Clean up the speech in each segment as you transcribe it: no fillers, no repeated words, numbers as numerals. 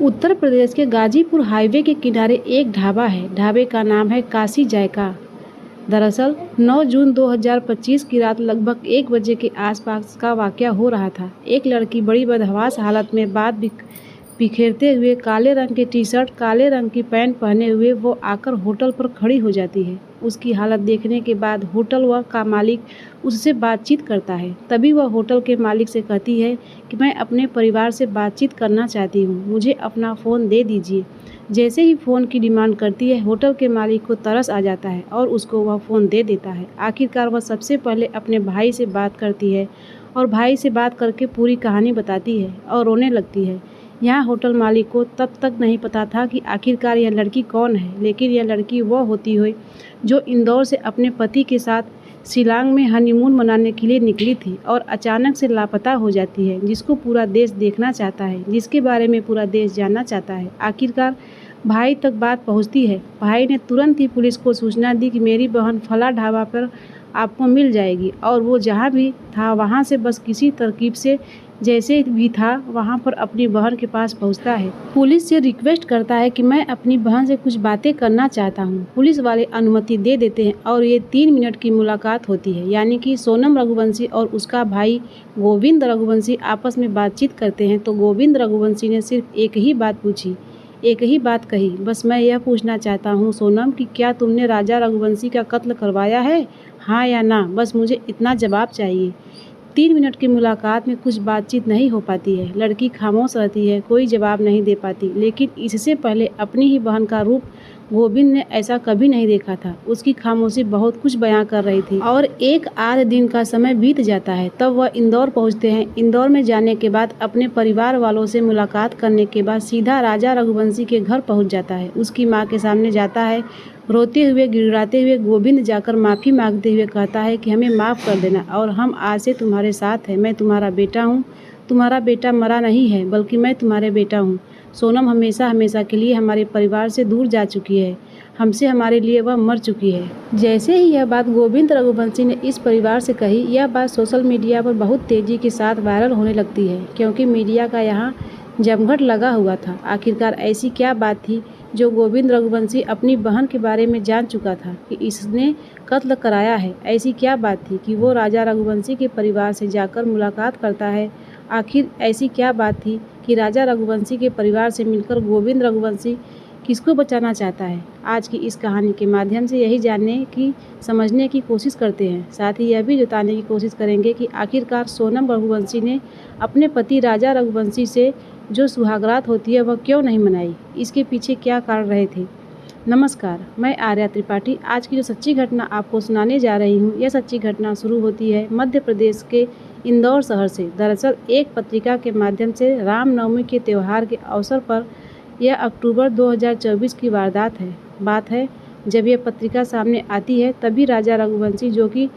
उत्तर प्रदेश के गाजीपुर हाईवे के किनारे एक ढाबा है। ढाबे का नाम है काशी जायका। दरअसल 9 जून 2025 की रात लगभग 1 बजे के आसपास का वाकया हो रहा था। एक लड़की बड़ी बदहवास हालत में बाल बिखेरते हुए काले रंग की टी शर्ट, काले रंग की पैंट पहने हुए वो आकर होटल पर खड़ी हो जाती है। उसकी हालत देखने के बाद होटल का मालिक उससे बातचीत करता है। तभी वह होटल के मालिक से कहती है कि मैं अपने परिवार से बातचीत करना चाहती हूँ, मुझे अपना फ़ोन दे दीजिए। जैसे ही फ़ोन की डिमांड करती है, होटल के मालिक को तरस आ जाता है और उसको वह फ़ोन दे देता है। आखिरकार वह सबसे पहले अपने भाई से बात करती है और भाई से बात करके पूरी कहानी बताती है और रोने लगती है। यहाँ होटल मालिक को तब तक नहीं पता था कि आखिरकार यह लड़की कौन है, लेकिन यह लड़की वह होती है जो इंदौर से अपने पति के साथ शिलांग में हनीमून मनाने के लिए निकली थी और अचानक से लापता हो जाती है, जिसको पूरा देश देखना चाहता है, जिसके बारे में पूरा देश जानना चाहता है। आखिरकार भाई तक बात पहुंचती है। भाई ने तुरंत ही पुलिस को सूचना दी कि मेरी बहन फला ढाबा पर आपको मिल जाएगी और वो जहाँ भी था वहाँ से बस किसी तरकीब से जैसे भी था वहाँ पर अपनी बहन के पास पहुँचता है। पुलिस से रिक्वेस्ट करता है कि मैं अपनी बहन से कुछ बातें करना चाहता हूँ। पुलिस वाले अनुमति दे देते हैं और ये 3 मिनट की मुलाकात होती है। यानी कि सोनम रघुवंशी और उसका भाई गोविंद रघुवंशी आपस में बातचीत करते हैं। तो गोविंद रघुवंशी ने सिर्फ एक ही बात पूछी, एक ही बात कही, बस मैं यह पूछना चाहता हूँ सोनम कि क्या तुमने राजा रघुवंशी का कत्ल करवाया है, हाँ या ना, बस मुझे इतना जवाब चाहिए। 3 मिनट की मुलाकात में कुछ बातचीत नहीं हो पाती है। लड़की खामोश रहती है, कोई जवाब नहीं दे पाती। लेकिन इससे पहले अपनी ही बहन का रूप गोविंद ने ऐसा कभी नहीं देखा था। उसकी खामोशी बहुत कुछ बयां कर रही थी। और एक आध दिन का समय बीत जाता है, तब वह इंदौर पहुंचते हैं। इंदौर में जाने के बाद अपने परिवार वालों से मुलाकात करने के बाद सीधा राजा रघुवंशी के घर पहुंच जाता है। उसकी माँ के सामने जाता है। रोते हुए गिड़गिड़ाते हुए गोविंद जाकर माफ़ी मांगते हुए कहता है कि हमें माफ़ कर देना और हम आज से तुम्हारे साथ हैं। मैं तुम्हारा बेटा हूँ, तुम्हारा बेटा मरा नहीं है, बल्कि मैं तुम्हारे बेटा हूँ। सोनम हमेशा हमेशा के लिए हमारे परिवार से दूर जा चुकी है, हमसे हमारे लिए वह मर चुकी है। जैसे ही यह बात गोविंद रघुवंशी ने इस परिवार से कही, यह बात सोशल मीडिया पर बहुत तेज़ी के साथ वायरल होने लगती है, क्योंकि मीडिया का यहाँ जमघट लगा हुआ था। आखिरकार ऐसी क्या बात थी जो गोविंद रघुवंशी अपनी बहन के बारे में जान चुका था कि इसने कत्ल कराया है? ऐसी क्या बात थी कि वो राजा रघुवंशी के परिवार से जाकर मुलाकात करता है? आखिर ऐसी क्या बात थी कि राजा रघुवंशी के परिवार से मिलकर गोविंद रघुवंशी किसको बचाना चाहता है? आज की इस कहानी के माध्यम से यही जानने की, समझने की कोशिश करते हैं। साथ ही यह भी बताने की कोशिश करेंगे कि आखिरकार सोनम रघुवंशी ने अपने पति राजा रघुवंशी से जो सुहागरात होती है वह क्यों नहीं मनाई? इसके पीछे क्या कारण रहे थे? नमस्कार, मैं आर्या त्रिपाठी। आज की जो सच्ची घटना आपको सुनाने जा रही हूँ, यह सच्ची घटना शुरू होती है मध्य प्रदेश के इंदौर शहर से। दरअसल एक पत्रिका के माध्यम से रामनवमी के त्यौहार के अवसर पर यह अक्टूबर 2024 की वारदात है। बात है जब यह पत्रिका सामने आती है, तभी राजा रघुवंशी, जो कि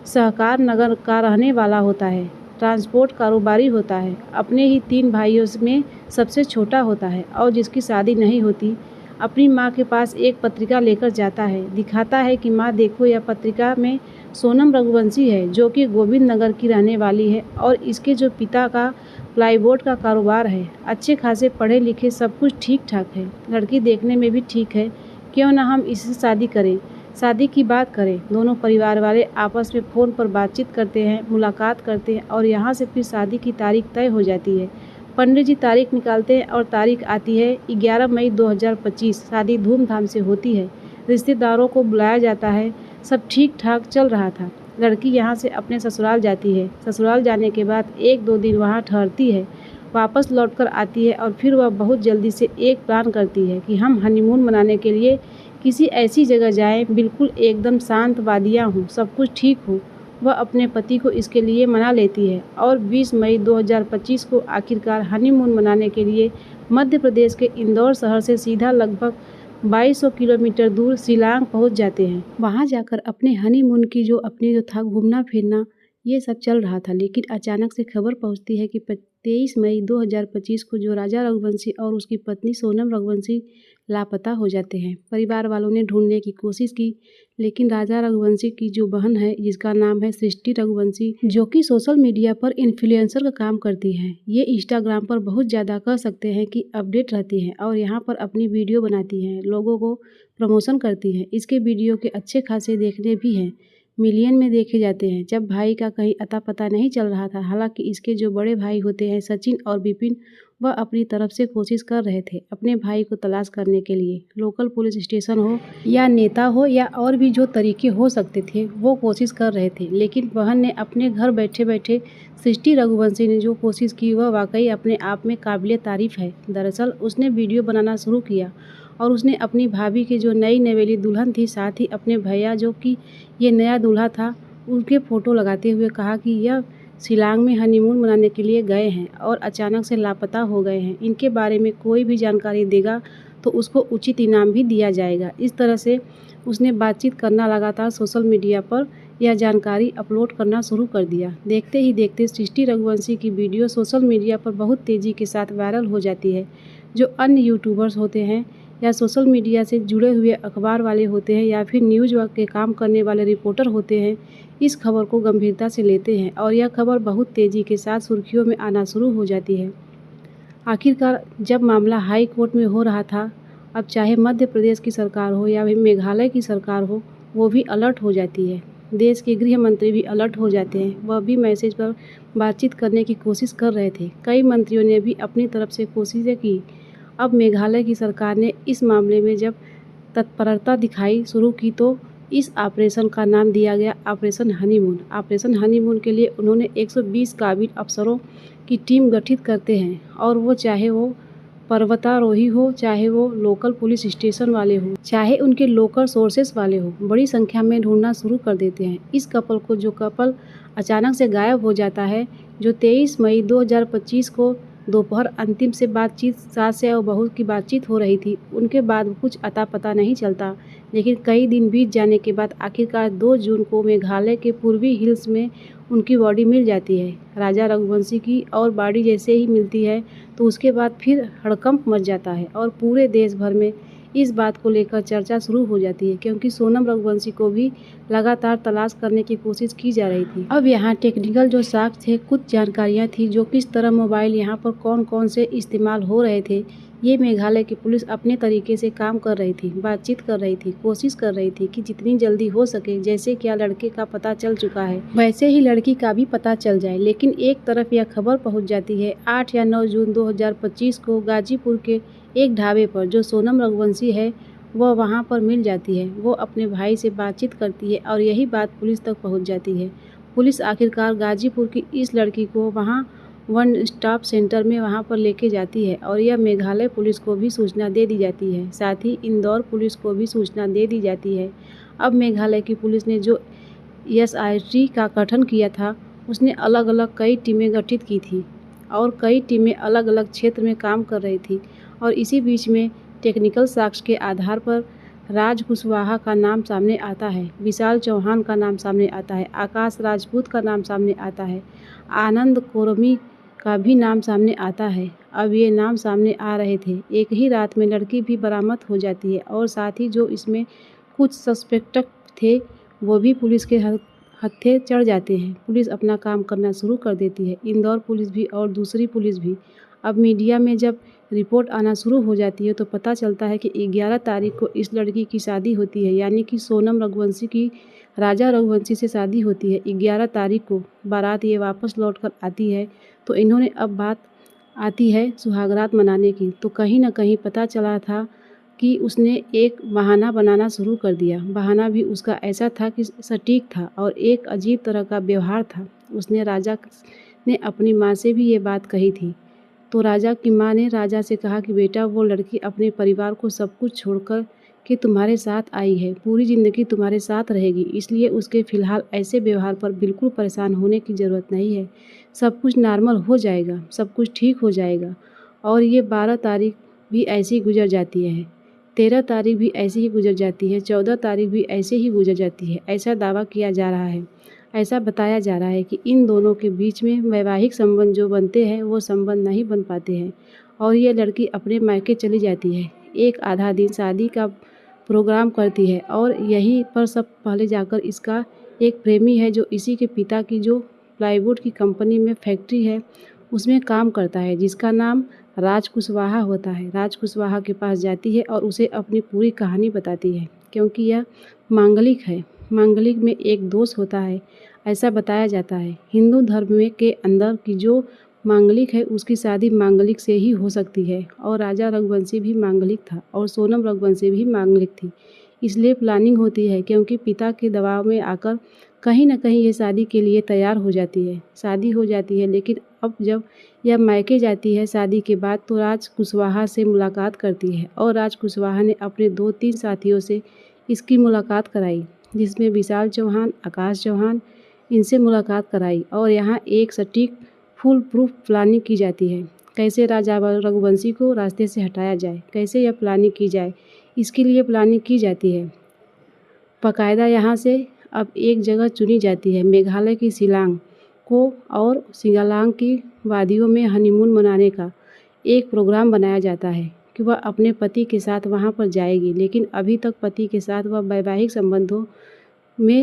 सहकार नगर का रहने वाला होता है, ट्रांसपोर्ट कारोबारी होता है, अपने ही 3 भाइयों में सबसे छोटा होता है और जिसकी शादी नहीं होती, अपनी माँ के पास एक पत्रिका लेकर जाता है। दिखाता है कि माँ देखो, यह पत्रिका में सोनम रघुवंशी है, जो कि गोविंद नगर की रहने वाली है और इसके जो पिता का प्लाईबोर्ड का कारोबार है, अच्छे खासे पढ़े लिखे, सब कुछ ठीक ठाक है, लड़की देखने में भी ठीक है, क्यों ना हम इससे शादी करें, शादी की बात करें। दोनों परिवार वाले आपस में फ़ोन पर बातचीत करते हैं, मुलाकात करते हैं और यहाँ से फिर शादी की तारीख तय हो जाती है। पंडित जी तारीख निकालते हैं और तारीख आती है 11 मई 2025। शादी धूमधाम से होती है, रिश्तेदारों को बुलाया जाता है, सब ठीक ठाक चल रहा था। लड़की यहाँ से अपने ससुराल जाती है। ससुराल जाने के बाद 1-2 दिन वहाँ ठहरती है, वापस लौटकर आती है और फिर वह बहुत जल्दी से एक प्लान करती है कि हम हनीमून मनाने के लिए किसी ऐसी जगह जाएं, बिल्कुल एकदम शांत वादियाँ हों, सब कुछ ठीक हो। वह अपने पति को इसके लिए मना लेती है और 20 मई 2025 को आखिरकार हनीमून मनाने के लिए मध्य प्रदेश के इंदौर शहर से सीधा लगभग 2200 किलोमीटर दूर शिलांग पहुंच जाते हैं। वहां जाकर अपने हनीमून की जो था घूमना फिरना, ये सब चल रहा था। लेकिन अचानक से खबर पहुंचती है कि 23 मई 2025 को जो राजा रघुवंशी और उसकी पत्नी सोनम रघुवंशी लापता हो जाते हैं। परिवार वालों ने ढूंढने की कोशिश की, लेकिन राजा रघुवंशी की जो बहन है, जिसका नाम है सृष्टि रघुवंशी, जो कि सोशल मीडिया पर इन्फ्लुएंसर का काम करती हैं, ये इंस्टाग्राम पर बहुत ज़्यादा कह सकते हैं कि अपडेट रहती हैं और यहाँ पर अपनी वीडियो बनाती हैं, लोगों को प्रमोशन करती हैं। इसके वीडियो के अच्छे खासे देखने भी हैं, मिलियन में देखे जाते हैं। जब भाई का कहीं अता पता नहीं चल रहा था, हालांकि इसके जो बड़े भाई होते हैं सचिन और विपिन, वह अपनी तरफ से कोशिश कर रहे थे अपने भाई को तलाश करने के लिए। लोकल पुलिस स्टेशन हो या नेता हो या और भी जो तरीके हो सकते थे, वो कोशिश कर रहे थे। लेकिन बहन ने अपने घर बैठे बैठे सृष्टि रघुवंशी ने जो कोशिश की, वह वाकई अपने आप में काबिले तारीफ़ है। दरअसल उसने वीडियो बनाना शुरू किया और उसने अपनी भाभी की जो नई नवेली दुल्हन थी, साथ ही अपने भैया जो कि ये नया दूल्हा था, उनके फ़ोटो लगाते हुए कहा कि यह शिलांग में हनीमून मनाने के लिए गए हैं और अचानक से लापता हो गए हैं। इनके बारे में कोई भी जानकारी देगा तो उसको उचित इनाम भी दिया जाएगा। इस तरह से उसने बातचीत करना लगातार सोशल मीडिया पर यह जानकारी अपलोड करना शुरू कर दिया। देखते ही देखते सृष्टि रघुवंशी की वीडियो सोशल मीडिया पर बहुत तेज़ी के साथ वायरल हो जाती है। जो अन्य यूट्यूबर्स होते हैं या सोशल मीडिया से जुड़े हुए अखबार वाले होते हैं या फिर न्यूज़ के काम करने वाले रिपोर्टर होते हैं, इस खबर को गंभीरता से लेते हैं और यह खबर बहुत तेज़ी के साथ सुर्खियों में आना शुरू हो जाती है। आखिरकार जब मामला हाई कोर्ट में हो रहा था, अब चाहे मध्य प्रदेश की सरकार हो या फिर मेघालय की सरकार हो, वो भी अलर्ट हो जाती है। देश के गृह मंत्री भी अलर्ट हो जाते हैं। वह भी मैसेज पर बातचीत करने की कोशिश कर रहे थे। कई मंत्रियों ने भी अपनी तरफ से कोशिशें की। अब मेघालय की सरकार ने इस मामले में जब तत्परता दिखाई शुरू की, तो इस ऑपरेशन का नाम दिया गया ऑपरेशन हनीमून। ऑपरेशन हनीमून के लिए उन्होंने 120 काबिल अफसरों की टीम गठित करते हैं और वो चाहे वो पर्वतारोही हो, चाहे वो लोकल पुलिस स्टेशन वाले हो, चाहे उनके लोकल सोर्सेस वाले हो, बड़ी संख्या में ढूंढना शुरू कर देते हैं। इस कपल अचानक से गायब हो जाता है, जो 23 मई 2025 को दोपहर अंतिम से बातचीत सास से और बहू की बातचीत हो रही थी। उनके बाद कुछ अता पता नहीं चलता, लेकिन कई दिन बीत जाने के बाद आखिरकार 2 जून को मेघालय के पूर्वी हिल्स में उनकी बॉडी मिल जाती है। राजा रघुवंशी की और बॉडी जैसे ही मिलती है, तो उसके बाद फिर हड़कंप मच जाता है और पूरे देश भर में इस बात को लेकर चर्चा शुरू हो जाती है, क्योंकि सोनम रघुवंशी को भी लगातार तलाश करने की कोशिश की जा रही थी। अब यहाँ टेक्निकल जो साक्ष्य थे, कुछ जानकारियाँ थी, जो किस तरह मोबाइल यहाँ पर कौन कौन से इस्तेमाल हो रहे थे, ये मेघालय की पुलिस अपने तरीके से काम कर रही थी, बातचीत कर रही थी, कोशिश कर रही थी कि जितनी जल्दी हो सके, जैसे क्या लड़के का पता चल चुका है, वैसे ही लड़की का भी पता चल जाए। लेकिन एक तरफ यह खबर पहुंच जाती है 8 या 9 जून 2025 को गाजीपुर के एक ढाबे पर। जो सोनम रघुवंशी है, वह वहां पर मिल जाती है। वो अपने भाई से बातचीत करती है और यही बात पुलिस तक पहुंच जाती है। पुलिस आखिरकार गाजीपुर की इस लड़की को वहां वन स्टॉप सेंटर में वहां पर लेके जाती है और यह मेघालय पुलिस को भी सूचना दे दी जाती है। साथ ही इंदौर पुलिस को भी सूचना दे दी जाती है। अब मेघालय की पुलिस ने जो SIT का गठन किया था, उसने अलग अलग कई टीमें गठित की थी और कई टीमें अलग अलग क्षेत्र में काम कर रही थी। और इसी बीच में टेक्निकल साक्ष्य के आधार पर राज कुशवाहा का नाम सामने आता है, विशाल चौहान का नाम सामने आता है, आकाश राजपूत का नाम सामने आता है, आनंद कोरमी का भी नाम सामने आता है। अब ये नाम सामने आ रहे थे। एक ही रात में लड़की भी बरामद हो जाती है और साथ ही जो इसमें कुछ सस्पेक्ट थे, वो भी पुलिस के हत्थे चढ़ जाते हैं। पुलिस अपना काम करना शुरू कर देती है, इंदौर पुलिस भी और दूसरी पुलिस भी। अब मीडिया में जब रिपोर्ट आना शुरू हो जाती है, तो पता चलता है कि 11 तारीख को इस लड़की की शादी होती है, यानी कि सोनम रघुवंशी की राजा रघुवंशी से शादी होती है। 11 तारीख को बारात ये वापस लौट कर आती है, तो इन्होंने अब बात आती है सुहागरात मनाने की। तो कहीं ना कहीं पता चला था कि उसने एक बहाना बनाना शुरू कर दिया। बहाना भी उसका ऐसा था कि सटीक था और एक अजीब तरह का व्यवहार था। उसने राजा ने अपनी माँ से भी ये बात कही थी। तो राजा की माँ ने राजा से कहा कि बेटा, वो लड़की अपने परिवार को सब कुछ छोड़कर कि तुम्हारे साथ आई है, पूरी ज़िंदगी तुम्हारे साथ रहेगी, इसलिए उसके फ़िलहाल ऐसे व्यवहार पर बिल्कुल परेशान होने की ज़रूरत नहीं है। सब कुछ नॉर्मल हो जाएगा, सब कुछ ठीक हो जाएगा। और ये 12 तारीख भी ऐसी गुजर जाती है, 13 तारीख भी ऐसी ही गुजर जाती है, 14 तारीख भी ऐसे ही गुजर जाती है। ऐसा दावा किया जा रहा है, ऐसा बताया जा रहा है कि इन दोनों के बीच में वैवाहिक संबंध जो बनते हैं, वो संबंध नहीं बन पाते हैं और ये लड़की अपने मायके चली जाती है। एक आधा दिन शादी का प्रोग्राम करती है और यहीं पर सब पहले जाकर इसका एक प्रेमी है जो इसी के पिता की जो प्लाईवुड की कंपनी में फैक्ट्री है उसमें काम करता है, जिसका नाम राज कुशवाहा होता है। राज कुशवाहा के पास जाती है और उसे अपनी पूरी कहानी बताती है, क्योंकि यह मांगलिक है। मांगलिक में एक दोष होता है, ऐसा बताया जाता है। हिंदू धर्म में के अंदर की जो मांगलिक है उसकी शादी मांगलिक से ही हो सकती है, और राजा रघुवंशी भी मांगलिक था और सोनम रघुवंशी भी मांगलिक थी। इसलिए प्लानिंग होती है, क्योंकि पिता के दबाव में आकर कहीं ना कहीं ये शादी के लिए तैयार हो जाती है। शादी हो जाती है, लेकिन अब जब यह मायके जाती है शादी के बाद तो राज कुशवाहा से मुलाकात करती है, और राज कुशवाहा ने अपने 2-3 साथियों से इसकी मुलाकात कराई, जिसमें विशाल चौहान, आकाश चौहान, इनसे मुलाकात कराई। और यहाँ एक सटीक फुल प्रूफ प्लानिंग की जाती है, कैसे राजा रघुवंशी को रास्ते से हटाया जाए, कैसे यह प्लानिंग की जाए, इसके लिए प्लानिंग की जाती है। बाकायदा यहाँ से अब एक जगह चुनी जाती है, मेघालय की शिलांग को, और शिलांग की वादियों में हनीमून मनाने का एक प्रोग्राम बनाया जाता है कि वह अपने पति के साथ वहाँ पर जाएगी। लेकिन अभी तक पति के साथ वह वैवाहिक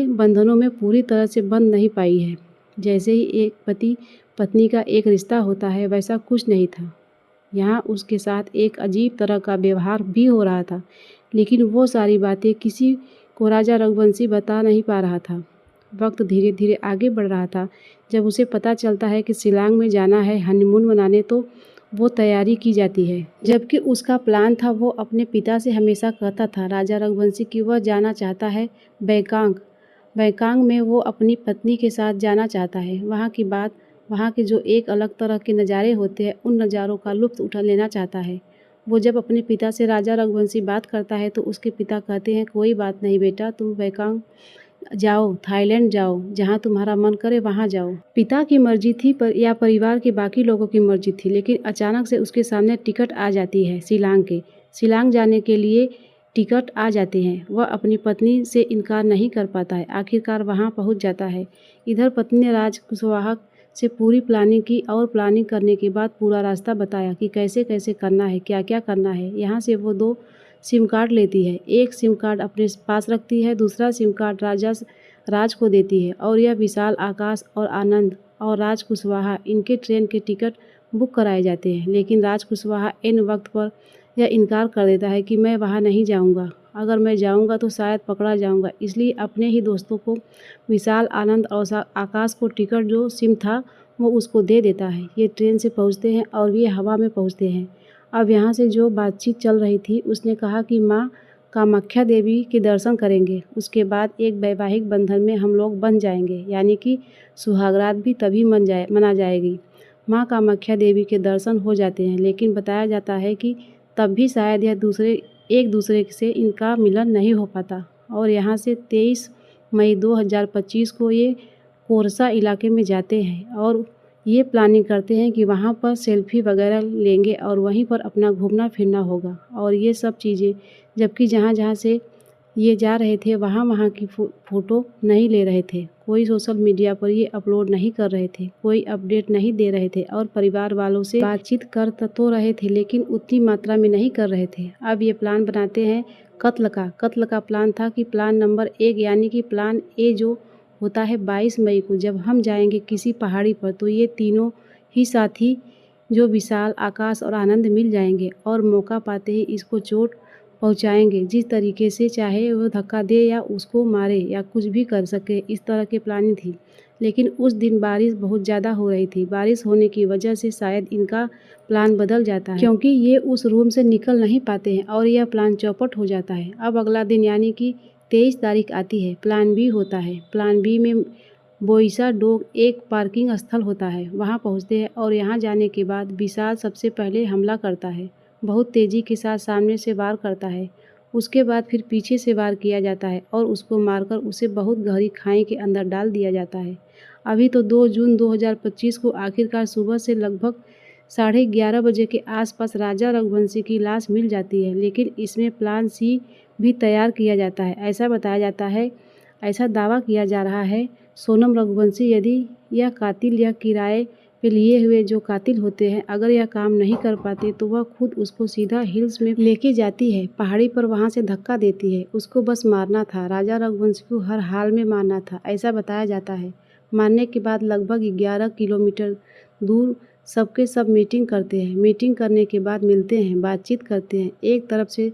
बंधनों में पूरी तरह से बंध नहीं पाई है। जैसे ही एक पति पत्नी का एक रिश्ता होता है, वैसा कुछ नहीं था। यहाँ उसके साथ एक अजीब तरह का व्यवहार भी हो रहा था, लेकिन वो सारी बातें किसी को राजा रघुवंशी बता नहीं पा रहा था। वक्त धीरे धीरे आगे बढ़ रहा था। जब उसे पता चलता है कि शिलांग में जाना है हनीमून मनाने, तो वो तैयारी की जाती है। जबकि उसका प्लान था, वो अपने पिता से हमेशा कहता था राजा रघुवंशी कि वह जाना चाहता है बैंकॉक में वो अपनी पत्नी के साथ जाना चाहता है। वहाँ के जो एक अलग तरह के नज़ारे होते हैं, उन नज़ारों का लुत्फ़ उठा लेना चाहता है। वो जब अपने पिता से राजा रघुवंशी बात करता है तो उसके पिता कहते हैं, कोई बात नहीं बेटा, तुम बैंकॉक जाओ, थाईलैंड जाओ, जहाँ तुम्हारा मन करे वहाँ जाओ। पिता की मर्जी थी या परिवार के बाकी लोगों की मर्जी थी, लेकिन अचानक से उसके सामने टिकट आ जाती है शिलांग जाने के लिए टिकट आ जाते हैं। वह अपनी पत्नी से इनकार नहीं कर पाता है, आखिरकार वहाँ पहुँच जाता है। इधर पत्नी ने राज कुशवाहा से पूरी प्लानिंग की, और प्लानिंग करने के बाद पूरा रास्ता बताया कि कैसे कैसे करना है, क्या क्या करना है। यहाँ से वो 2 सिम कार्ड लेती है, एक सिम कार्ड अपने पास रखती है, दूसरा सिम कार्ड राज को देती है। और यह विशाल, आकाश और आनंद और राज कुशवाहा, इनके ट्रेन के टिकट बुक कराए जाते हैं। लेकिन राज कुशवाहा इन वक्त पर यह इनकार कर देता है कि मैं वहाँ नहीं जाऊँगा, अगर मैं जाऊँगा तो शायद पकड़ा जाऊँगा। इसलिए अपने ही दोस्तों को, विशाल, आनंद और आकाश को टिकट जो सिम था वो उसको दे देता है। ये ट्रेन से पहुँचते हैं और ये हवा में पहुँचते हैं। अब यहाँ से जो बातचीत चल रही थी, उसने कहा कि माँ कामाख्या देवी के दर्शन करेंगे, उसके बाद एक वैवाहिक बंधन में हम लोग बंध जाएंगे, यानी कि सुहागरात भी तभी मना जाएगी। माँ कामाख्या देवी के दर्शन हो जाते हैं, लेकिन बताया जाता है कि तब भी शायद एक दूसरे से इनका मिलन नहीं हो पाता। और यहाँ से 23 मई 2025 को ये कोरसा इलाके में जाते हैं और ये प्लानिंग करते हैं कि वहाँ पर सेल्फी वगैरह लेंगे और वहीं पर अपना घूमना फिरना होगा। और ये सब चीज़ें, जबकि जहाँ जहाँ से ये जा रहे थे वहाँ की फ़ोटो नहीं ले रहे थे, कोई सोशल मीडिया पर ये अपलोड नहीं कर रहे थे, कोई अपडेट नहीं दे रहे थे, और परिवार वालों से बातचीत कर तो रहे थे, लेकिन उतनी मात्रा में नहीं कर रहे थे। अब ये प्लान बनाते हैं कत्ल का प्लान था कि प्लान नंबर 1, यानी कि प्लान ए जो होता है 22 मई को जब हम जाएंगे किसी पहाड़ी पर, तो ये तीनों ही साथी जो विशाल, आकाश और आनंद मिल जाएंगे और मौका पाते ही इसको चोट पहुंचाएंगे, जिस तरीके से चाहे वो धक्का दे या उसको मारे या कुछ भी कर सके, इस तरह की प्लानिंग थी। लेकिन उस दिन बारिश बहुत ज़्यादा हो रही थी। बारिश होने की वजह से शायद इनका प्लान बदल जाता है, क्योंकि ये उस रूम से निकल नहीं पाते हैं और यह प्लान चौपट हो जाता है। अब अगला दिन यानी कि 23 तारीख आती है, प्लान बी होता है। प्लान बी में बोईसा डोग एक पार्किंग स्थल होता है, वहाँ पहुँचते हैं और यहाँ जाने के बाद विशाल सबसे पहले हमला करता है, बहुत तेज़ी के साथ सामने से वार करता है। उसके बाद फिर पीछे से वार किया जाता है और उसको मारकर उसे बहुत गहरी खाई के अंदर डाल दिया जाता है। अभी तो 2 जून 2025 को आखिरकार सुबह से लगभग 11:30 बजे के आसपास राजा रघुवंशी की लाश मिल जाती है, लेकिन इसमें प्लान सी भी तैयार किया जाता है। ऐसा बताया जाता है, ऐसा दावा किया जा रहा है, सोनम रघुवंशी यदि यह कातिल या किराए पे लिए हुए जो कातिल होते हैं, अगर यह काम नहीं कर पाते तो वह खुद उसको सीधा हिल्स में लेके जाती है, पहाड़ी पर वहाँ से धक्का देती है। उसको बस मारना था, राजा रघुवंशी को हर हाल में मारना था, ऐसा बताया जाता है। मारने के बाद लगभग 11 किलोमीटर दूर सबके सब मीटिंग करते हैं। मीटिंग करने के बाद मिलते हैं, बातचीत करते हैं। एक तरफ से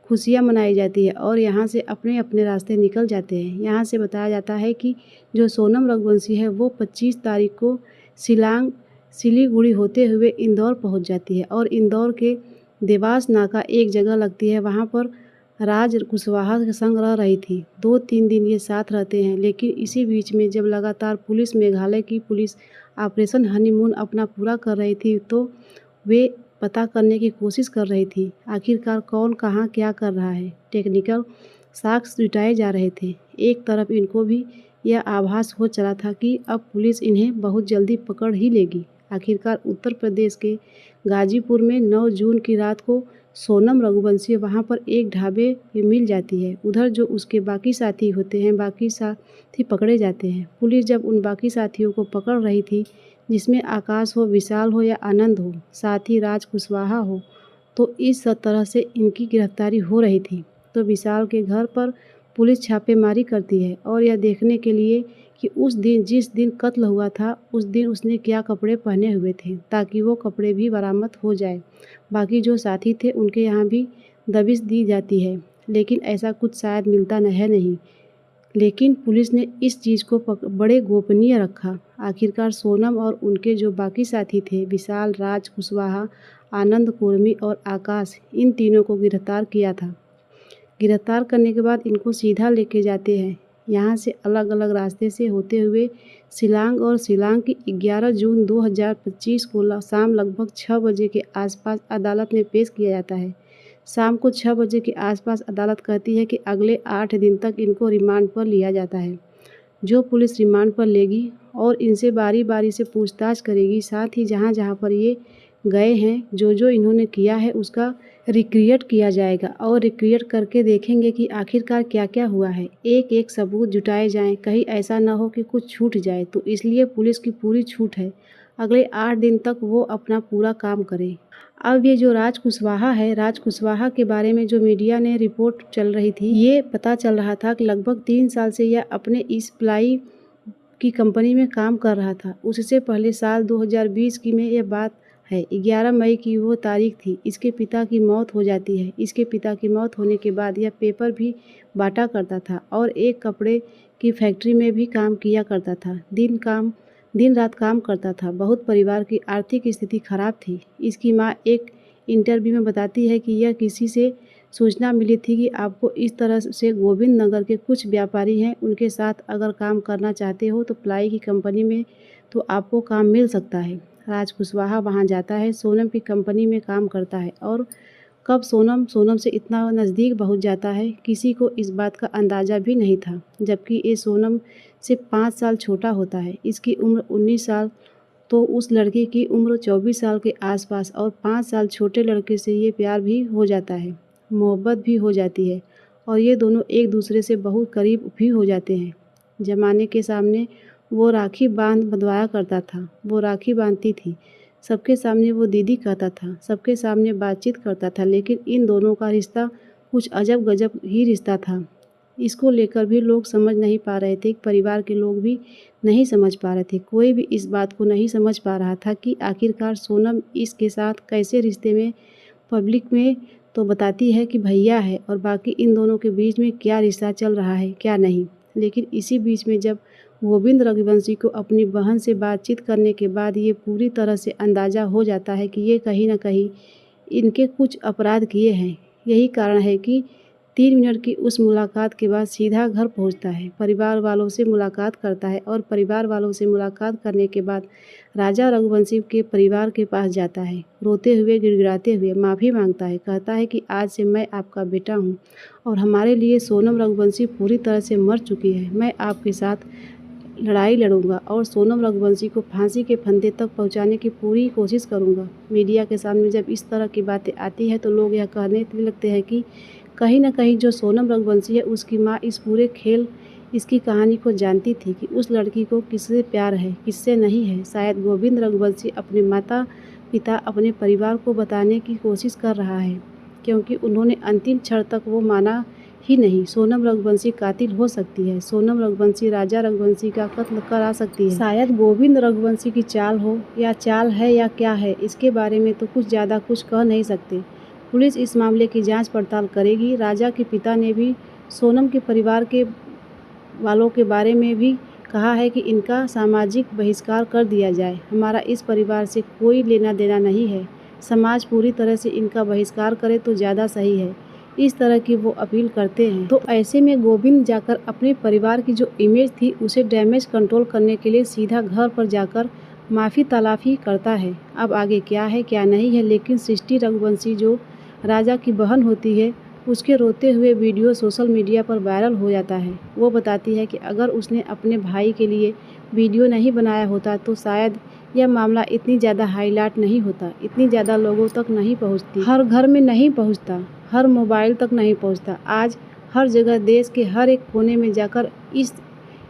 खुशियाँ मनाई जाती है और यहाँ से अपने अपने रास्ते निकल जाते हैं। यहाँ से बताया जाता है कि जो सोनम रघुवंशी है वो 25 तारीख को सिलीगुड़ी होते हुए इंदौर पहुँच जाती है और इंदौर के देवास नाका एक जगह लगती है, वहाँ पर राज कुशवाहा के संग रह रही थी। 2-3 दिन ये साथ रहते हैं, लेकिन इसी बीच में जब लगातार पुलिस मेघालय की पुलिस ऑपरेशन हनीमून अपना पूरा कर रही थी तो वे पता करने की कोशिश कर रही थी आखिरकार कौन कहाँ क्या कर रहा है। टेक्निकल साक्ष्य जुटाए जा रहे थे। एक तरफ इनको भी यह आभास हो चला था कि अब पुलिस इन्हें बहुत जल्दी पकड़ ही लेगी। आखिरकार उत्तर प्रदेश के गाजीपुर में 9 जून की रात को सोनम रघुवंशी वहाँ पर एक ढाबे पे मिल जाती है। उधर जो उसके बाकी साथी होते हैं, बाकी साथी पकड़े जाते हैं। पुलिस जब उन बाकी साथियों को पकड़ रही थी, जिसमें आकाश हो, विशाल हो या आनंद हो, साथ ही राज कुशवाहा हो, तो इस तरह से इनकी गिरफ्तारी हो रही थी। तो विशाल के घर पर पुलिस छापेमारी करती है और यह देखने के लिए कि उस दिन जिस दिन कत्ल हुआ था उस दिन उसने क्या कपड़े पहने हुए थे, ताकि वो कपड़े भी बरामद हो जाए। बाकी जो साथी थे उनके यहाँ भी दबिश दी जाती है, लेकिन ऐसा कुछ शायद मिलता नहीं। लेकिन पुलिस ने इस चीज़ को बड़े गोपनीय रखा। आखिरकार सोनम और उनके जो बाकी साथी थे, विशाल, राज कुशवाहा, आनंद कुर्मी और आकाश, इन तीनों को गिरफ्तार किया था। गिरफ्तार करने के बाद इनको सीधा लेके जाते हैं यहाँ से अलग अलग रास्ते से होते हुए शिलांग, और शिलांग की 11 जून 2025 को शाम लगभग 6 बजे के आसपास अदालत में पेश किया जाता है। शाम को 6 बजे के आसपास अदालत कहती है कि अगले 8 दिन तक इनको रिमांड पर लिया जाता है। जो पुलिस रिमांड पर लेगी और इनसे बारी बारी से पूछताछ करेगी, साथ ही जहाँ जहाँ पर ये गए हैं, जो इन्होंने किया है उसका रिक्रिएट किया जाएगा और रिक्रिएट करके देखेंगे कि आखिरकार क्या क्या हुआ है। एक एक सबूत जुटाए जाएं, कहीं ऐसा ना हो कि कुछ छूट जाए। तो इसलिए पुलिस की पूरी छूट है, अगले 8 दिन तक वो अपना पूरा काम करें। अब ये जो राज कुशवाहा है, राज कुशवाहा के बारे में जो मीडिया ने रिपोर्ट चल रही थी, ये पता चल रहा था कि लगभग 3 साल से यह अपने इस प्लाई की कंपनी में काम कर रहा था। उससे पहले साल 2020 की में यह बात है, 11 मई की वो तारीख थी, इसके पिता की मौत हो जाती है। इसके पिता की मौत होने के बाद यह पेपर भी बांटा करता था और एक कपड़े की फैक्ट्री में भी काम किया करता था। दिन रात काम करता था। बहुत परिवार की आर्थिक स्थिति खराब थी। इसकी माँ एक इंटरव्यू में बताती है कि यह किसी से सूचना मिली थी कि आपको इस तरह से गोविंद नगर के कुछ व्यापारी हैं, उनके साथ अगर काम करना चाहते हो तो प्लाई की कंपनी में तो आपको काम मिल सकता है। राज कुशवाहा वहाँ जाता है, सोनम की कंपनी में काम करता है और कब सोनम से इतना नज़दीक पहुँच जाता है, किसी को इस बात का अंदाज़ा भी नहीं था। जबकि ये सोनम से 5 साल छोटा होता है। इसकी उम्र 19 साल, तो उस लड़के की उम्र 24 साल के आसपास, और 5 साल छोटे लड़के से ये प्यार भी हो जाता है, मोहब्बत भी हो जाती है और ये दोनों एक दूसरे से बहुत करीब भी हो जाते हैं। ज़माने के सामने वो राखी बंधवाया करता था, वो राखी बांधती थी, सबके सामने वो दीदी कहता था, सबके सामने बातचीत करता था। लेकिन इन दोनों का रिश्ता कुछ अजब गजब ही रिश्ता था। इसको लेकर भी लोग समझ नहीं पा रहे थे, परिवार के लोग भी नहीं समझ पा रहे थे। कोई भी इस बात को नहीं समझ पा रहा था कि आखिरकार सोनम इसके साथ कैसे रिश्ते में। पब्लिक में तो बताती है कि भैया है, और बाकी इन दोनों के बीच में क्या रिश्ता चल रहा है क्या नहीं। लेकिन इसी बीच में जब गोविंद रघुवंशी को अपनी बहन से बातचीत करने के बाद ये पूरी तरह से अंदाज़ा हो जाता है कि ये कहीं ना कहीं इनके कुछ अपराध किए हैं। यही कारण है कि 3 मिनट की उस मुलाकात के बाद सीधा घर पहुंचता है, परिवार वालों से मुलाकात करता है और परिवार वालों से मुलाकात करने के बाद राजा रघुवंशी के परिवार के पास जाता है। रोते हुए, गिड़गिड़ाते हुए माफ़ी मांगता है, कहता है कि आज से मैं आपका बेटा हूं और हमारे लिए सोनम रघुवंशी पूरी तरह से मर चुकी है। मैं आपके साथ लड़ाई लड़ूंगा और सोनम रघुवंशी को फांसी के फंदे तक पहुंचाने की पूरी कोशिश करूंगा। मीडिया के सामने जब इस तरह की बातें आती है तो लोग यह कहने लगते हैं कि कहीं ना कहीं जो सोनम रघुवंशी है उसकी माँ इस पूरे खेल इसकी कहानी को जानती थी कि उस लड़की को किससे प्यार है, किससे नहीं है। शायद गोविंद रघुवंशी अपने माता पिता, अपने परिवार को बताने की कोशिश कर रहा है, क्योंकि उन्होंने अंतिम क्षण तक वो माना ही नहीं। सोनम रघुवंशी कातिल हो सकती है। सोनम रघुवंशी राजा रघुवंशी का कत्ल करा सकती है। शायद गोविंद रघुवंशी की चाल हो, या चाल है या क्या है, इसके बारे में तो कुछ ज़्यादा कुछ कह नहीं सकते। पुलिस इस मामले की जांच पड़ताल करेगी। राजा के पिता ने भी सोनम के परिवार के वालों के बारे में भी कहा है कि इनका सामाजिक बहिष्कार कर दिया जाए। हमारा इस परिवार से कोई लेना देना नहीं है। समाज पूरी तरह से इनका बहिष्कार करे तो ज़्यादा सही है। इस तरह की वो अपील करते हैं। तो ऐसे में गोविंद जाकर अपने परिवार की जो इमेज थी उसे डैमेज कंट्रोल करने के लिए सीधा घर पर जाकर माफ़ी तलाफ़ी करता है। अब आगे क्या है क्या नहीं है, लेकिन सृष्टि रघुवंशी जो राजा की बहन होती है, उसके रोते हुए वीडियो सोशल मीडिया पर वायरल हो जाता है। वो बताती है कि अगर उसने अपने भाई के लिए वीडियो नहीं बनाया होता तो शायद यह मामला इतनी ज़्यादा हाईलाइट नहीं होता, इतनी ज़्यादा लोगों तक नहीं पहुंचती, हर घर में नहीं पहुंचता, हर मोबाइल तक नहीं पहुंचता। आज हर जगह देश के हर एक कोने में जाकर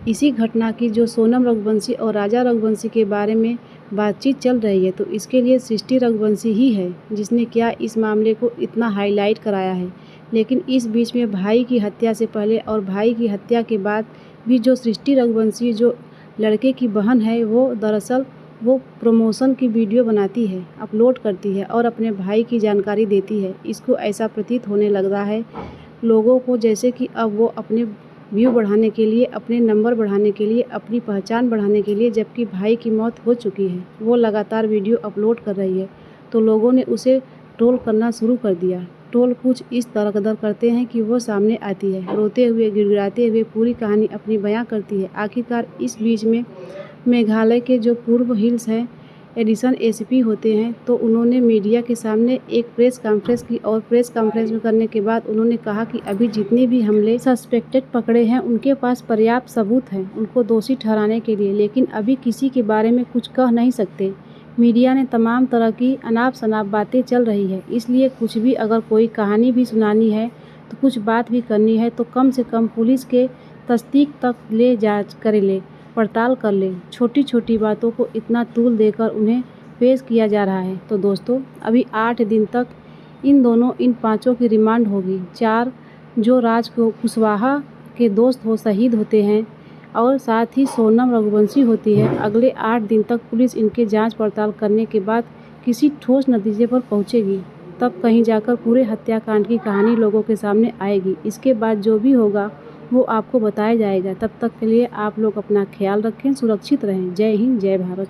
इसी घटना की, जो सोनम रघुवंशी और राजा रघुवंशी के बारे में बातचीत चल रही है, तो इसके लिए सृष्टि रघुवंशी ही है जिसने क्या इस मामले को इतना हाईलाइट कराया है। लेकिन इस बीच में भाई की हत्या से पहले और भाई की हत्या के बाद भी जो सृष्टि रघुवंशी जो लड़के की बहन है, वो दरअसल वो प्रमोशन की वीडियो बनाती है, अपलोड करती है और अपने भाई की जानकारी देती है। इसको ऐसा प्रतीत होने लग रहा है लोगों को जैसे कि अब वो अपने व्यू बढ़ाने के लिए, अपने नंबर बढ़ाने के लिए, अपनी पहचान बढ़ाने के लिए, जबकि भाई की मौत हो चुकी है, वो लगातार वीडियो अपलोड कर रही है, तो लोगों ने उसे ट्रोल करना शुरू कर दिया। ट्रोल कुछ इस तरह करते हैं कि वो सामने आती है, रोते हुए, गिड़गिड़ाते हुए पूरी कहानी अपनी बयां करती है। आखिरकार इस बीच में मेघालय के जो पूर्व हिल्स हैं एडिशनल एसपी होते हैं, तो उन्होंने मीडिया के सामने एक प्रेस कॉन्फ्रेंस की और प्रेस कॉन्फ्रेंस में करने के बाद उन्होंने कहा कि अभी जितने भी हमले सस्पेक्टेड पकड़े हैं उनके पास पर्याप्त सबूत हैं उनको दोषी ठहराने के लिए, लेकिन अभी किसी के बारे में कुछ कह नहीं सकते। मीडिया ने तमाम तरह की अनाप शनाप बातें चल रही है, इसलिए कुछ भी, अगर कोई कहानी भी सुनानी है तो कुछ बात भी करनी है तो कम से कम पुलिस के तस्दीक तक ले जांच कर ले, पड़ताल कर ले। छोटी छोटी बातों को इतना तूल देकर उन्हें पेश किया जा रहा है। तो दोस्तों, अभी 8 दिन तक इन पांचों की रिमांड होगी। 4 जो राज कुशवाहा के दोस्त शहीद होते हैं और साथ ही सोनम रघुवंशी होती है। अगले 8 दिन तक पुलिस इनके जांच पड़ताल करने के बाद किसी ठोस नतीजे पर पहुंचेगी, तब कहीं जाकर पूरे हत्याकांड की कहानी लोगों के सामने आएगी। इसके बाद जो भी होगा वो आपको बताया जाएगा। तब तक के लिए आप लोग अपना ख्याल रखें, सुरक्षित रहें। जय हिंद, जय भारत।